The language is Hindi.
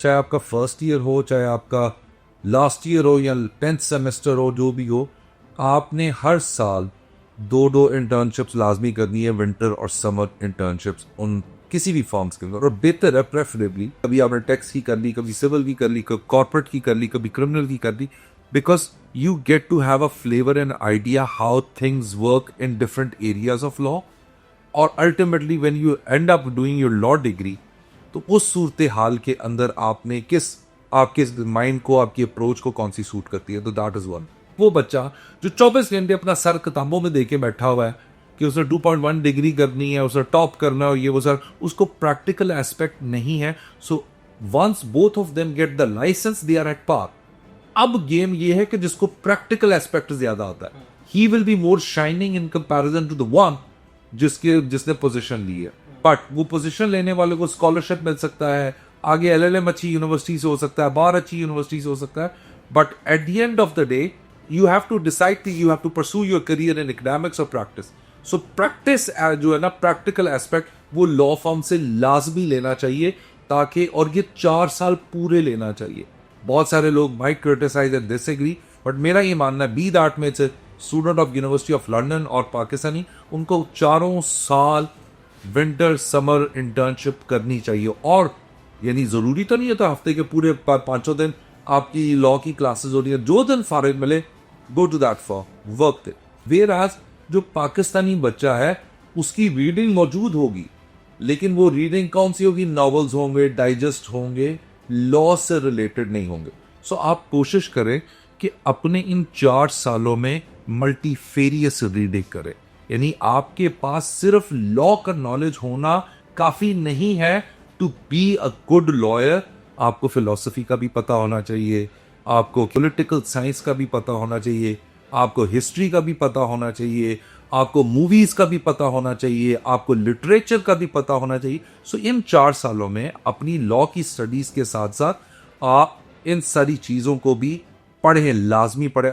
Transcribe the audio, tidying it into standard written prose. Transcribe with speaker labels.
Speaker 1: चाहे आपका फर्स्ट ईयर हो, चाहे आपका लास्ट ईयर हो या 10th सेमेस्टर हो, जो भी हो, आपने हर साल दो दो इंटर्नशिप्स लाजमी करनी है, विंटर और समर इंटर्नशिप्स, उन किसी भी फॉर्म्स के अंदर। और बेहतर है प्रेफरेबली कभी आपने टैक्स की कर ली, कभी सिविल की कर ली, कभी कॉर्पोरेट की कर ली, कभी क्रिमिनल की कर ली, because you get to have a flavour and idea how things work in different areas of law. और ultimately when you end up doing your law degree, तो उस सूरत हाल के अंदर आपने आपके माइंड को, आपकी अप्रोच को कौन सी सूट करती है, तो दैट इज वन। वो बच्चा जो 24 घंटे अपना सर किताबों में देके बैठा हुआ है कि उसे 2.1 डिग्री करनी है, उसे टॉप करना है, ये वो सर, उसको प्रैक्टिकल एस्पेक्ट नहीं है। So once both of them get the licence, they are at par. अब गेम ये है कि जिसको प्रैक्टिकल एस्पेक्ट ज्यादा आता है, he will be more shining in comparison to the one जिसने पोजीशन ली है। बट वो पोजीशन लेने वाले को स्कॉलरशिप मिल सकता है, आगे एलएलएम अच्छी यूनिवर्सिटी से हो सकता है, बार अच्छी यूनिवर्सिटी से हो सकता है, but at the end of the day you have to decide कि you have to pursue your career in academics और प्रैक्टिस। सो प्रैक्टिस जो है ना, प्रैक्टिकल एस्पेक्ट, वो लॉ फॉर्म से लाजमी लेना चाहिए, ताकि, और ये 4 साल पूरे लेना चाहिए। बहुत सारे लोग might criticise and disagree, but मेरा ये मानना है, बी दैट में student of university of London और पाकिस्तानी, उनको 4 साल विंटर समर इंटर्नशिप करनी चाहिए। और यानी जरूरी तो नहीं है तो हफ्ते के पूरे 5 दिन आपकी लॉ की क्लासेस हो रही है, जो दिन फारिग मिले, go to that for work it. Whereas जो पाकिस्तानी बच्चा है, उसकी रीडिंग मौजूद होगी, लेकिन वो रीडिंग कौन सी होगी? नॉवेल्स होंगे, डाइजेस्ट होंगे, लॉ से रिलेटेड नहीं होंगे। सो आप कोशिश करें कि अपने इन 4 सालों में मल्टीफेरियस रीडिंग करें। यानी आपके पास सिर्फ लॉ का नॉलेज होना काफी नहीं है to be a good lawyer. आपको फिलॉसफी का भी पता होना चाहिए, आपको पॉलिटिकल साइंस का भी पता होना चाहिए, आपको हिस्ट्री का भी पता होना चाहिए, आपको मूवीज का भी पता होना चाहिए, आपको लिटरेचर का भी पता होना चाहिए। सो इन 4 सालों में अपनी लॉ की स्टडीज के साथ साथ आप इन सारी चीजों को भी पढ़ें, लाजमी पढ़ें।